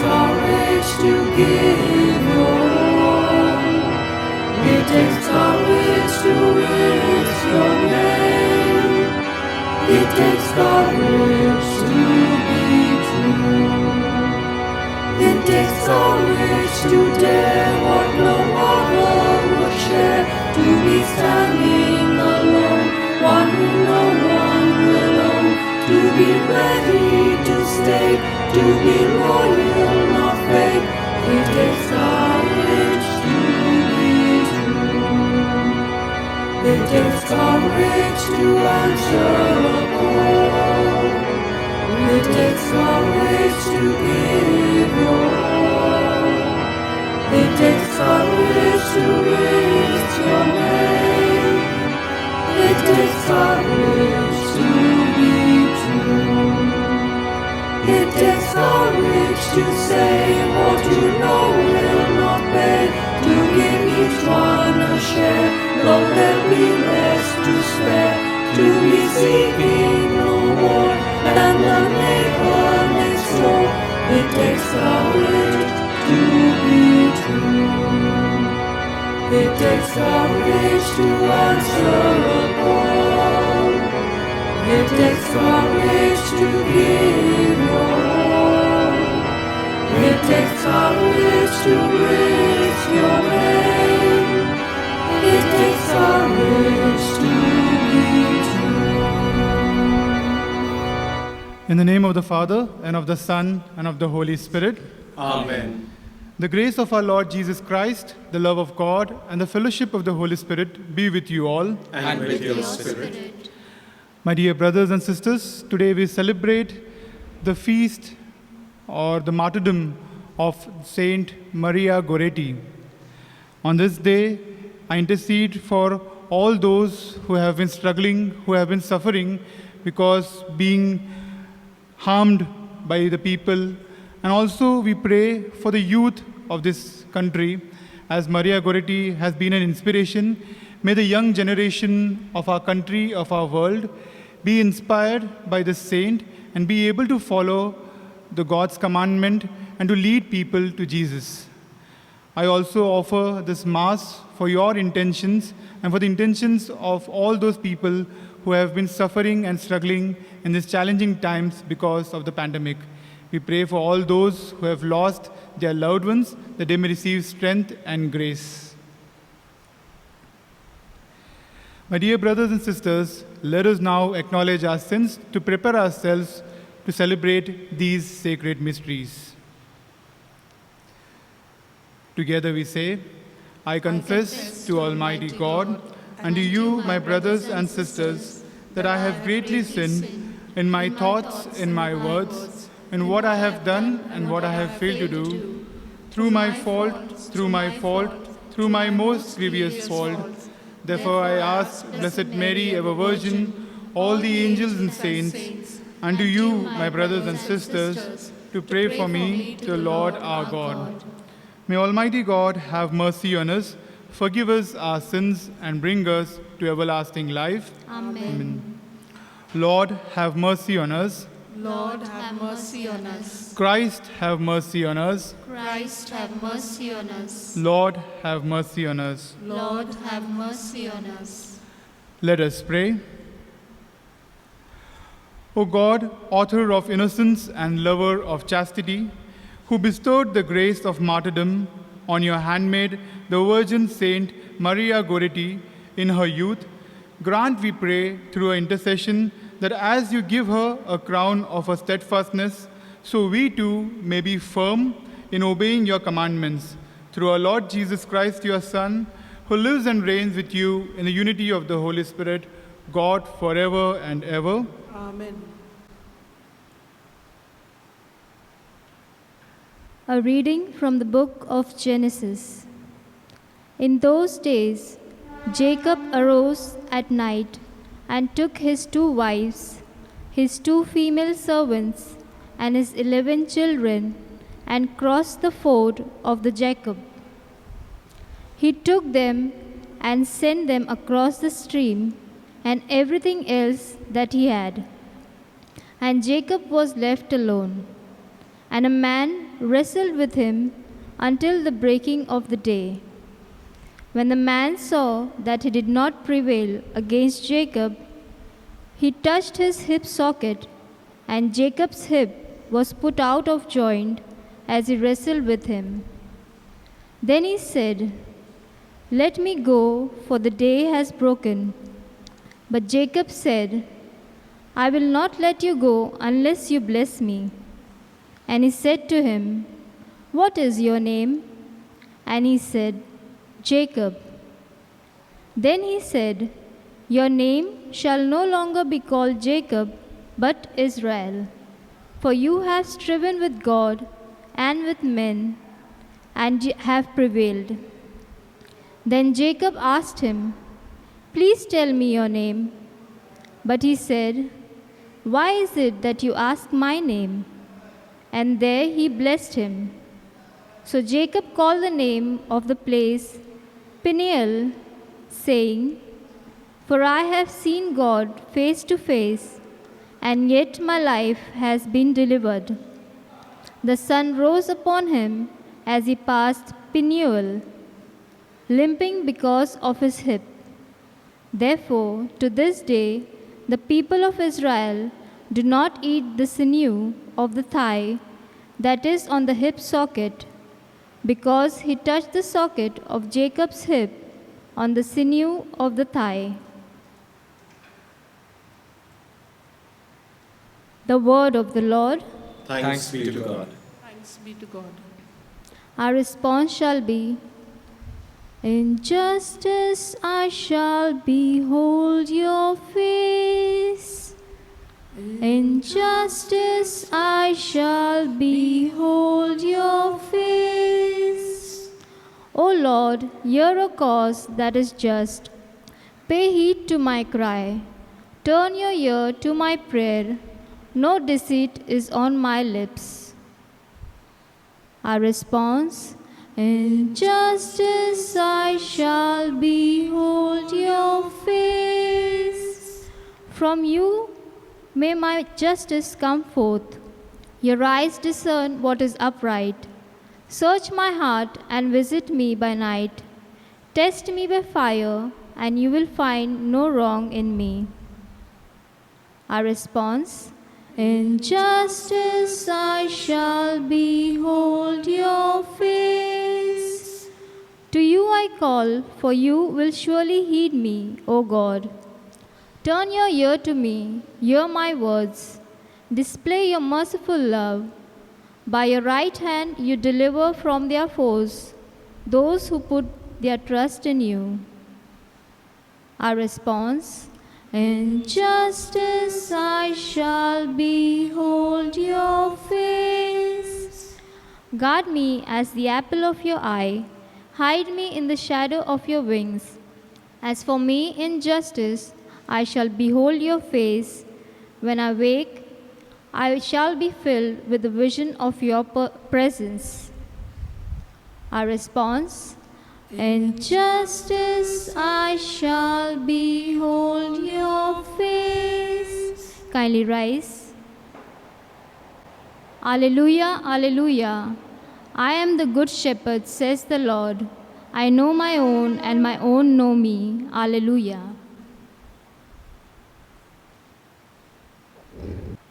courage to give your all. It takes courage to risk your name. It takes courage to be true. It takes courage to dare what no other would share. To be standing alone, one who no one will own. To be ready to stay, to be loyal, not fake. It takes courage to be true. It takes courage to answer a call. It takes courage to give your all. It takes courage to raise your name. It takes courage to be true. It takes courage to say what you know will not pay. To give each one a share, though there be less to spare. To be seeking no more than the neighbor next door. It takes courage to be true. It takes courage to answer a call. It takes courage to give your all. It takes courage to raise your name. It takes courage to be true. In the name of the Father, and of the Son, and of the Holy Spirit. Amen. The grace of our Lord Jesus Christ, the love of God, and the fellowship of the Holy Spirit be with you all. And with your spirit. My dear brothers and sisters, today we celebrate the feast or the martyrdom of Saint Maria Goretti. On this day, I intercede for all those who have been struggling, who have been suffering because being harmed by the people. And also we pray for the youth of this country. As Maria Goretti has been an inspiration, may the young generation of our country, of our world, be inspired by this saint and be able to follow the God's commandment and to lead people to Jesus. I also offer this Mass for your intentions and for the intentions of all those people who have been suffering and struggling in these challenging times because of the pandemic. We pray for all those who have lost their loved ones, that they may receive strength and grace. My dear brothers and sisters, let us now acknowledge our sins to prepare ourselves to celebrate these sacred mysteries. Together we say, I confess to Almighty God and to you, my brothers and sisters, that I have greatly sinned in my thoughts, in my words, in what I have done and what I have failed to do, through my fault, through my most grievous fault. Therefore I ask Blessed Mary, ever Virgin, all the angels and saints, and to you, my brothers and sisters, to pray for me to the Lord our God. May Almighty God have mercy on us, forgive us our sins, and bring us to everlasting life. Amen. Lord, have mercy on us. Lord, have mercy on us. Christ, have mercy on us. Christ, have mercy on us. Lord, have mercy on us. Lord, have mercy on us. Let us pray. O God, author of innocence and lover of chastity, who bestowed the grace of martyrdom on your handmaid, the Virgin Saint Maria Goretti, in her youth, grant, we pray, through her intercession, that as you give her a crown of her steadfastness, so we too may be firm in obeying your commandments. Through our Lord Jesus Christ, your Son, who lives and reigns with you in the unity of the Holy Spirit, God, forever and ever. Amen. A reading from the book of Genesis. In those days, Jacob arose at night and took his 2 wives, his 2 female servants, and his 11 children, and crossed the ford of the Jacob. He took them and sent them across the stream, and everything else that he had. And Jacob was left alone. And a man wrestled with him until the breaking of the day. When the man saw that he did not prevail against Jacob, he touched his hip socket, and Jacob's hip was put out of joint as he wrestled with him. Then he said, "Let me go, for the day has broken." But Jacob said, "I will not let you go unless you bless me." And he said to him, "What is your name?" And he said, "Jacob." Then he said, "Your name shall no longer be called Jacob, but Israel, for you have striven with God and with men, and have prevailed." Then Jacob asked him, "Please tell me your name." But he said, "Why is it that you ask my name?" And there he blessed him. So Jacob called the name of the place Peniel, saying, "For I have seen God face to face, and yet my life has been delivered." The sun rose upon him as he passed Peniel, limping because of his hip. Therefore, to this day, the people of Israel do not eat the sinew of the thigh that is on the hip socket, because he touched the socket of Jacob's hip on the sinew of the thigh. The word of the Lord. Thanks be to God. Thanks be to God. Our response shall be, "In justice I shall behold your face. In justice I shall behold your face. O Lord, hear a cause that is just. Pay heed to my cry. Turn your ear to my prayer. No deceit is on my lips." Our response, "In justice I shall behold your face." From you may my justice come forth. Your eyes discern what is upright. Search my heart and visit me by night. Test me by fire, and you will find no wrong in me. Our response, "In justice I shall behold your face." To you I call, for you will surely heed me, O God. Turn your ear to me, hear my words. Display your merciful love. By your right hand you deliver from their foes those who put their trust in you. Our response, "In justice I shall behold your face." Guard me as the apple of your eye. Hide me in the shadow of your wings. As for me, in justice I shall behold your face. When I wake, I shall be filled with the vision of your presence. Our response, "In justice I shall behold your face." Kindly rise. Alleluia, alleluia. I am the good shepherd, says the Lord. I know my own, and my own know me. Alleluia.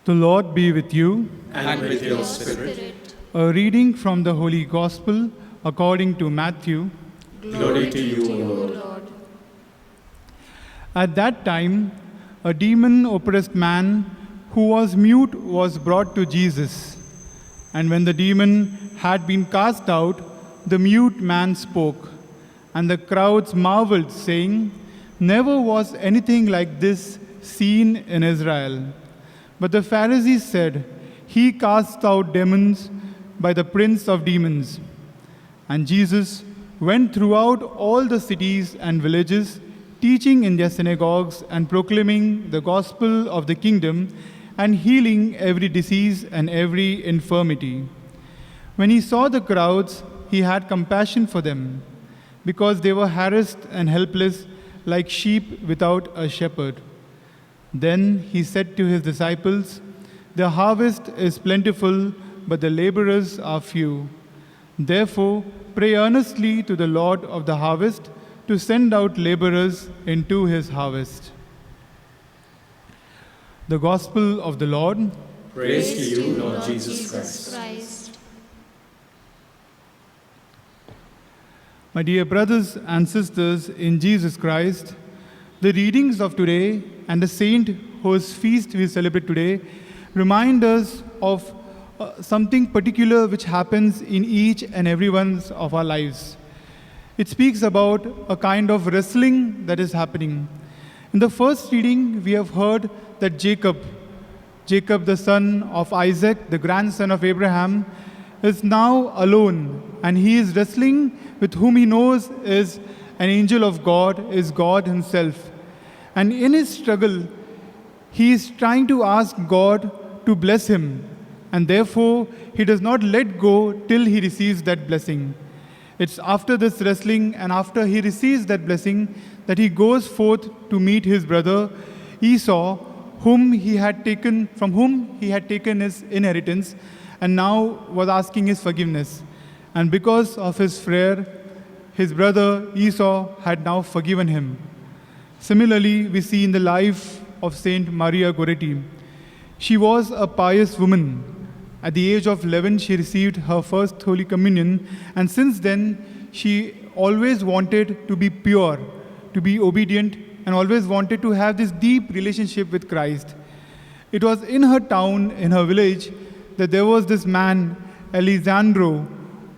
The Lord be with you. And with your spirit. A reading from the Holy Gospel according to Matthew. Glory to you, O Lord. At that time, a demon-oppressed man who was mute was brought to Jesus. And when the demon had been cast out, the mute man spoke. And the crowds marveled, saying, "Never was anything like this seen in Israel." But the Pharisees said, "He casts out demons by the prince of demons." And Jesus went throughout all the cities and villages, teaching in their synagogues and proclaiming the gospel of the kingdom and healing every disease and every infirmity. When he saw the crowds, he had compassion for them, because they were harassed and helpless like sheep without a shepherd. Then he said to his disciples, "The harvest is plentiful, but the laborers are few. Therefore, pray earnestly to the Lord of the harvest to send out laborers into his harvest. The Gospel of the Lord. Praise to you, Lord Jesus Christ. My dear brothers and sisters in Jesus Christ, the readings of today and the saint whose feast we celebrate today remind us of something particular which happens in each and every one of our lives. It speaks about a kind of wrestling that is happening. In the first reading, we have heard that Jacob, the son of Isaac, the grandson of Abraham, is now alone, and he is wrestling with whom he knows is an angel of God, is God himself. And in his struggle, he is trying to ask God to bless him, and therefore he does not let go till he receives that blessing. It's after this wrestling and after he receives that blessing that he goes forth to meet his brother Esau, from whom he had taken his inheritance, and now was asking his forgiveness. And because of his prayer, his brother Esau had now forgiven him. Similarly, we see in the life of Saint Maria Goretti. She was a pious woman. At the age of 11, she received her first Holy Communion, and since then, she always wanted to be pure, to be obedient, and always wanted to have this deep relationship with Christ. It was in her town, in her village, that there was this man, Alessandro,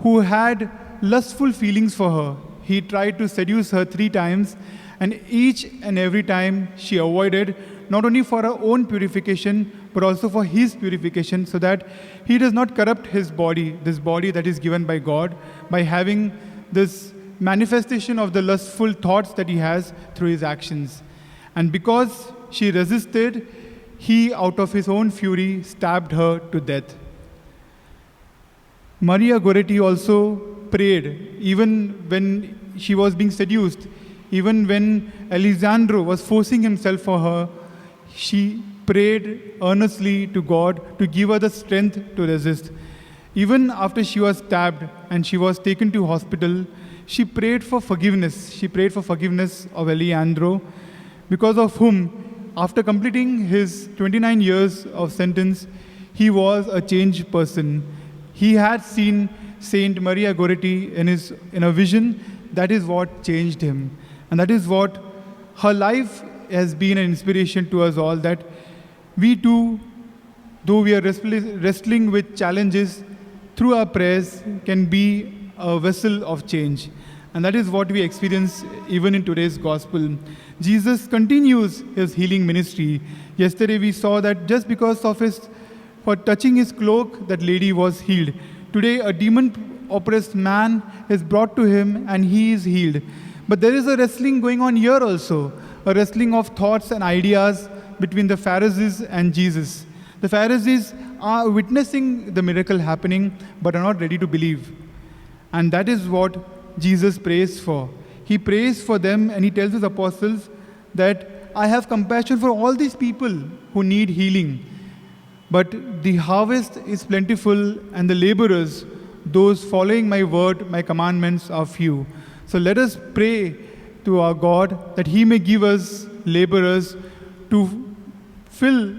who had lustful feelings for her. He tried to seduce her 3 times, and each and every time she avoided, not only for her own purification, but also for his purification, so that he does not corrupt his body, this body that is given by God, by having this manifestation of the lustful thoughts that he has through his actions. And because she resisted, he, out of his own fury, stabbed her to death. Maria Goretti also prayed, even when she was being seduced, even when Alessandro was forcing himself for her, she prayed earnestly to God to give her the strength to resist. Even after she was stabbed and she was taken to hospital, she prayed for forgiveness. She prayed for forgiveness of Alessandro, because of whom, after completing his 29 years of sentence, he was a changed person. He had seen Saint Maria Goretti in a vision. That is what changed him. And that is what her life has been an inspiration to us all, that we too, though we are wrestling with challenges, through our prayers can be a vessel of change. And that is what we experience even in today's gospel. Jesus continues his healing ministry. Yesterday we saw that just because of for touching his cloak, that lady was healed. Today a demon-oppressed man is brought to him and he is healed. But there is a wrestling going on here also, a wrestling of thoughts and ideas between the Pharisees and Jesus. The Pharisees are witnessing the miracle happening but are not ready to believe. And that is what Jesus prays for. He prays for them and he tells his apostles that I have compassion for all these people who need healing. But the harvest is plentiful and the laborers, those following my word, my commandments, are few. So let us pray to our God that he may give us laborers to fill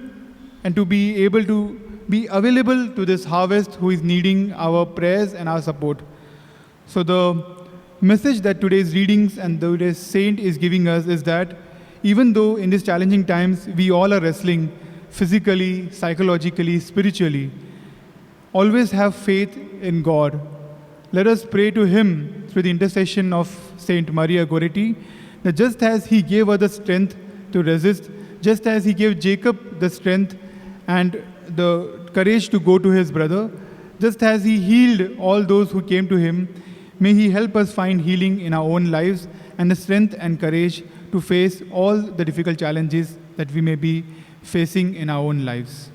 and to be able to be available to this harvest who is needing our prayers and our support. So the message that today's readings and today's saint is giving us is that even though in these challenging times we all are wrestling physically, psychologically, spiritually, always have faith in God. Let us pray to him through the intercession of Saint Maria Goretti, that just as he gave her the strength to resist, just as he gave Jacob the strength and the courage to go to his brother, just as he healed all those who came to him, may he help us find healing in our own lives and the strength and courage to face all the difficult challenges that we may be facing in our own lives.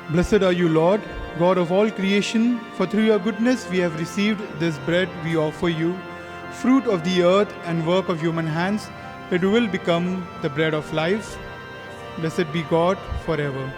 Blessed are you, Lord, God of all creation, for through your goodness we have received this bread we offer you, fruit of the earth and work of human hands. It will become the bread of life. Blessed be God forever.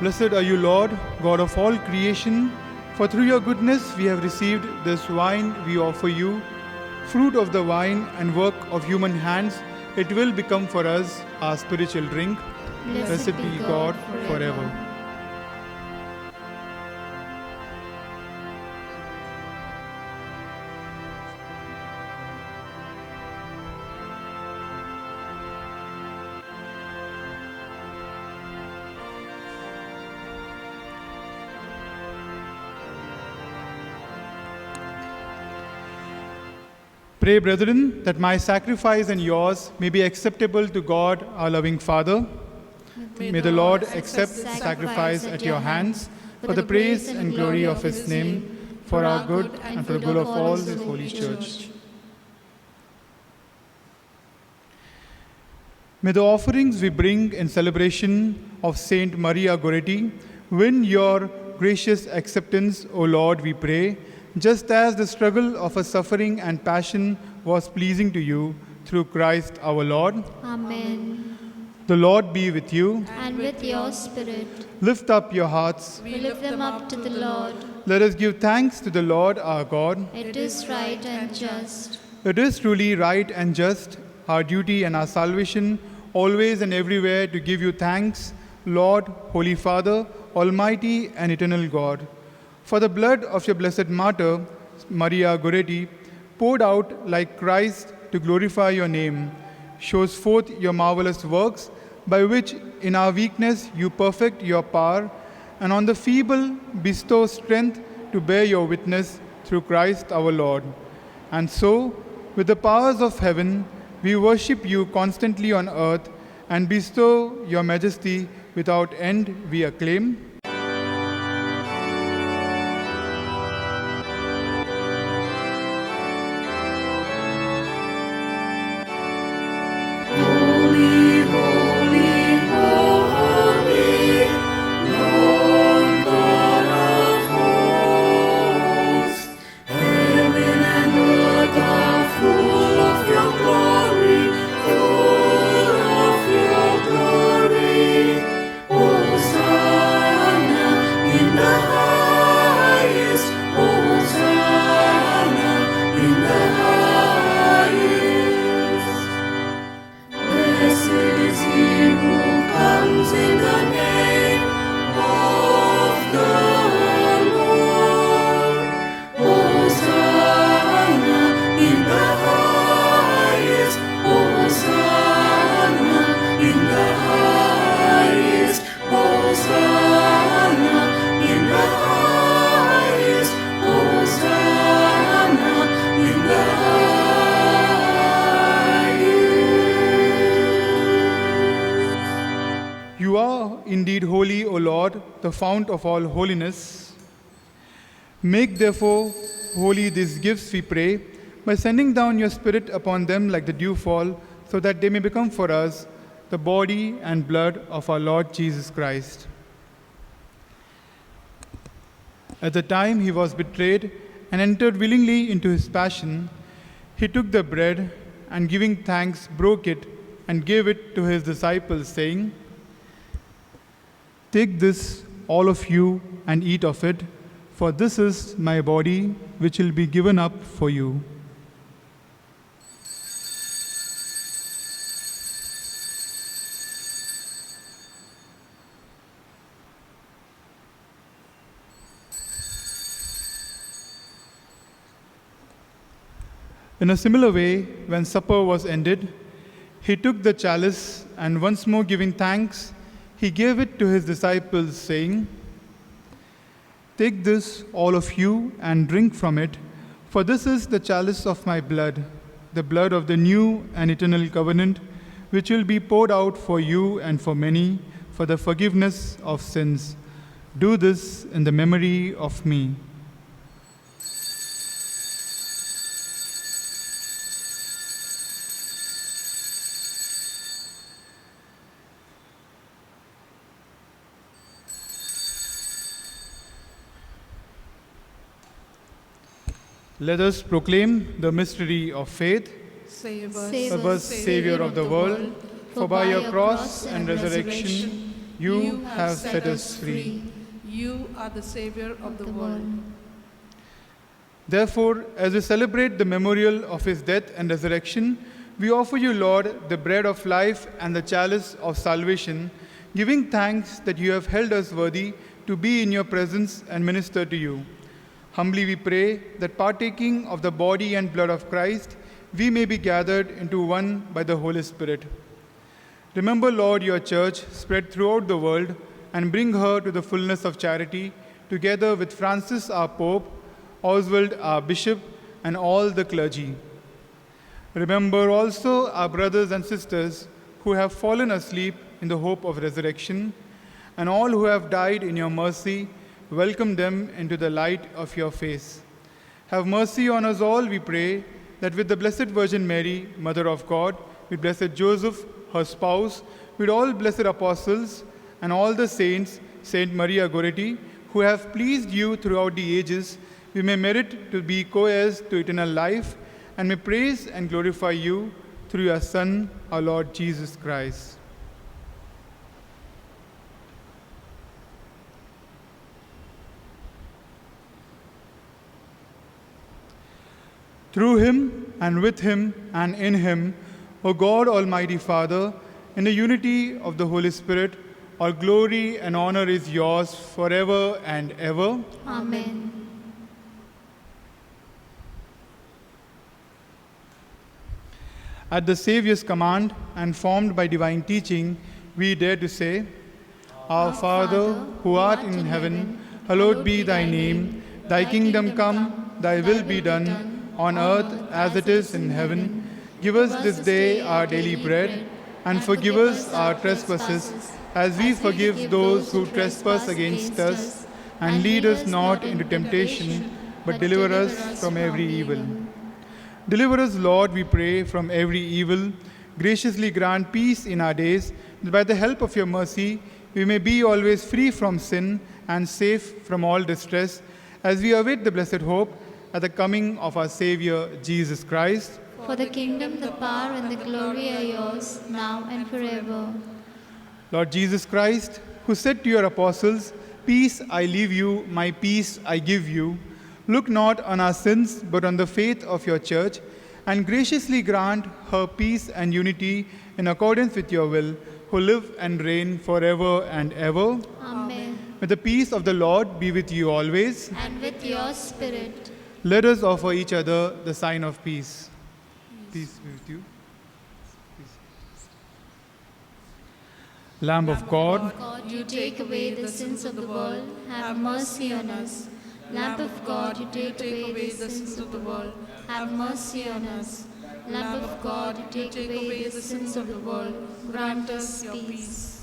Blessed are you, Lord, God of all creation, for through your goodness we have received this wine we offer you, fruit of the vine and work of human hands. It will become for us our spiritual drink. Blessed be God forever. Pray, brethren, that my sacrifice and yours may be acceptable to God, our loving Father. May the Lord accept sacrifice at your hands for the praise and glory of his name, for our good and for the good of all his holy church. May the offerings we bring in celebration of Saint Maria Goretti win your gracious acceptance, O Lord, we pray, just as the struggle of her suffering and passion was pleasing to you through Christ our Lord. Amen. The Lord be with you. And with your spirit, Lift up your hearts. we lift them up to the Lord. Let us give thanks to the Lord our God. It is right and just. It is truly right and just, our duty and our salvation, always and everywhere to give you thanks, Lord, Holy Father, Almighty and eternal God. For the blood of your blessed martyr, Maria Goretti, poured out like Christ to glorify your name, shows forth your marvelous works, by which in our weakness you perfect your power, and on the feeble bestow strength to bear your witness through Christ our Lord. And so, with the powers of heaven, we worship you constantly on earth, and bestow your majesty without end, we acclaim. Holy, holy, holy, Lord God of hosts. Heaven and earth are full of your glory, full of your glory. Hosanna in the highest, Hosanna in the highest. Blessed is he who comes in the name of the Lord. Hosanna in the highest, Hosanna in the highest, Hosanna in the highest, Hosanna in the highest. You are indeed holy, O Lord, the fount of all holiness. Make therefore holy these gifts, we pray, by sending down your Spirit upon them like the dewfall, so that they may become for us the body and blood of our Lord Jesus Christ. At the time he was betrayed and entered willingly into his passion, he took the bread and giving thanks broke it and gave it to his disciples, saying, "Take this, all of you, and eat of it, for this is my body, which will be given up for you." In a similar way, when supper was ended, he took the chalice and once more giving thanks, he gave it to his disciples, saying, "Take this, all of you, and drink from it, for this is the chalice of my blood, the blood of the new and eternal covenant, which will be poured out for you and for many for the forgiveness of sins. Do this in the memory of me. Let us proclaim the mystery of faith. Save us, Save us, Savior of the world, for by your cross and resurrection you have set us free. You are the Savior of the world. Therefore, as we celebrate the memorial of his death and resurrection, we offer you, Lord, the bread of life and the chalice of salvation, giving thanks that you have held us worthy to be in your presence and minister to you. Humbly we pray that partaking of the body and blood of Christ, we may be gathered into one by the Holy Spirit. Remember, Lord, your church spread throughout the world and bring her to the fullness of charity, together with Francis our Pope, Oswald our Bishop, and all the clergy. Remember also our brothers and sisters who have fallen asleep in the hope of resurrection, and all who have died in your mercy. Welcome them into the light of your face. Have mercy on us all, we pray, that with the Blessed Virgin Mary, Mother of God, with Blessed Joseph, her spouse, with all blessed apostles, and all the saints, Saint Maria Goretti, who have pleased you throughout the ages, we may merit to be co-heirs to eternal life, and may praise and glorify you through your Son, our Lord Jesus Christ. Through him, and with him, and in him, O God, Almighty Father, in the unity of the Holy Spirit, all glory and honor is yours forever and ever. Amen. At the Saviour's command and formed by divine teaching, we dare to say, Our Father, who art in heaven, hallowed be thy name. Thy kingdom come, thy will be done, on earth as it is in heaven. Give us this day our daily bread, and forgive us our trespasses, as we forgive those who trespass against us. And lead us not into temptation, but deliver us from every evil. Deliver us, Lord, we pray, from every evil. Graciously grant peace in our days, that by the help of your mercy we may be always free from sin and safe from all distress, as we await the blessed hope at the coming of our Savior, Jesus Christ. For the kingdom, the power, and the glory are yours, now and forever. Lord Jesus Christ, who said to your apostles, Peace I leave you, my peace I give you, look not on our sins, but on the faith of your church, and graciously grant her peace and unity in accordance with your will, who live and reign forever and ever. Amen. May the peace of the Lord be with you always. And with your spirit. Let us offer each other the sign of peace. Peace be with you. Lamb of God, God, you take away the sins of the world, have mercy on us. Lamb of God, you take away the sins of the world, have mercy on us. Lamb of God, you take away the sins of the world, grant us peace.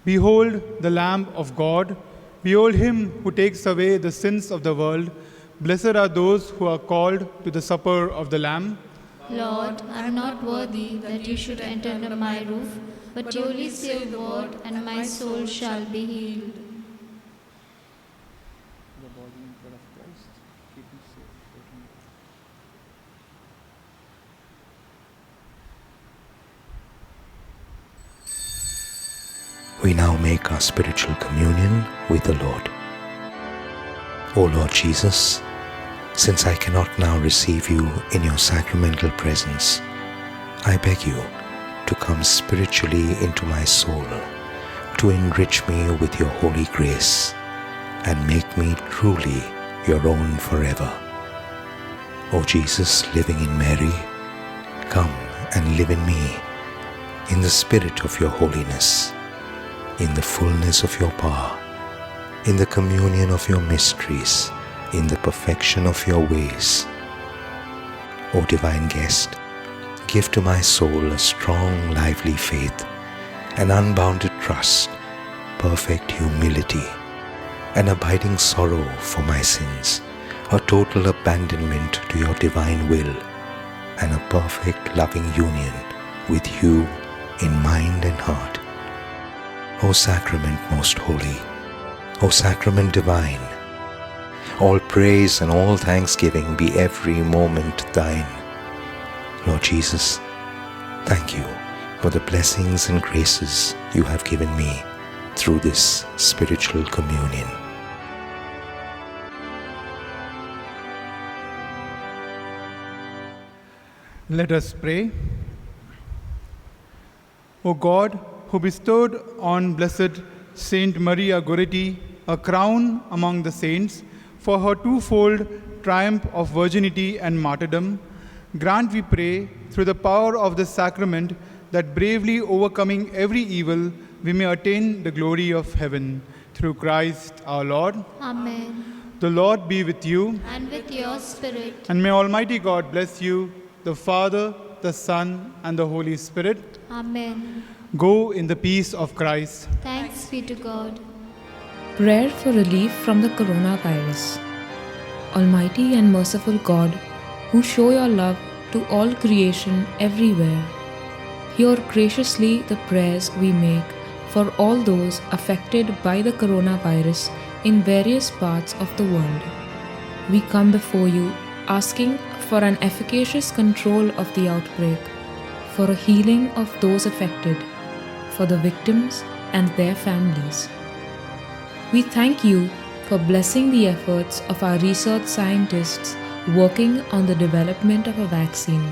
behold the Lamb of God. Behold him who takes away the sins of the world. Blessed are those who are called to the supper of the Lamb. Lord, I am not worthy that you should enter under my roof, but you only say a word, and my soul shall be healed. We now make our spiritual communion with the Lord. O Lord Jesus, since I cannot now receive you in your sacramental presence, I beg you to come spiritually into my soul, to enrich me with your holy grace, and make me truly your own forever. O Jesus, living in Mary, come and live in me in the spirit of your holiness, in the fullness of your power, in the communion of your mysteries, in the perfection of your ways. O divine guest, give to my soul a strong, lively faith, an unbounded trust, perfect humility, an abiding sorrow for my sins, a total abandonment to your divine will, and a perfect loving union with you in mind and heart. O sacrament most holy, O sacrament divine, all praise and all thanksgiving be every moment thine. Lord Jesus, thank you for the blessings and graces you have given me through this spiritual communion. Let us pray. O God, who bestowed on Blessed Saint Maria Goretti a crown among the saints for her twofold triumph of virginity and martyrdom, grant, we pray, through the power of this sacrament, that bravely overcoming every evil, we may attain the glory of heaven. Through Christ our Lord. Amen. The Lord be with you, And with your spirit. and may Almighty God bless you, the Father, the Son, and the Holy Spirit. Amen. Go in the peace of Christ. Thanks be to God. Prayer for relief from the coronavirus. Almighty and merciful God, who show your love to all creation everywhere, hear graciously the prayers we make for all those affected by the coronavirus in various parts of the world. We come before you asking for an efficacious control of the outbreak, for a healing of those affected, for the victims and their families. We thank you for blessing the efforts of our research scientists working on the development of a vaccine.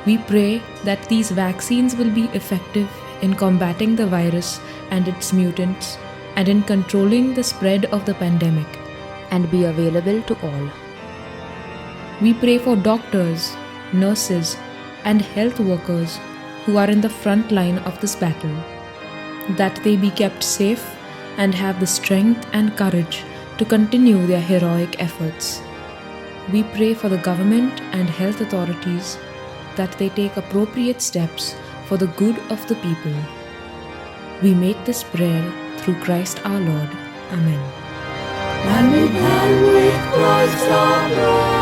We pray that these vaccines will be effective in combating the virus and its mutants and in controlling the spread of the pandemic and be available to all. We pray for doctors, nurses, and health workers who are in the front line of this battle, that they be kept safe and have the strength and courage to continue their heroic efforts. We pray for the government and health authorities that they take appropriate steps for the good of the people. We make this prayer through Christ our Lord. Amen. Hand in hand with Christ our brother.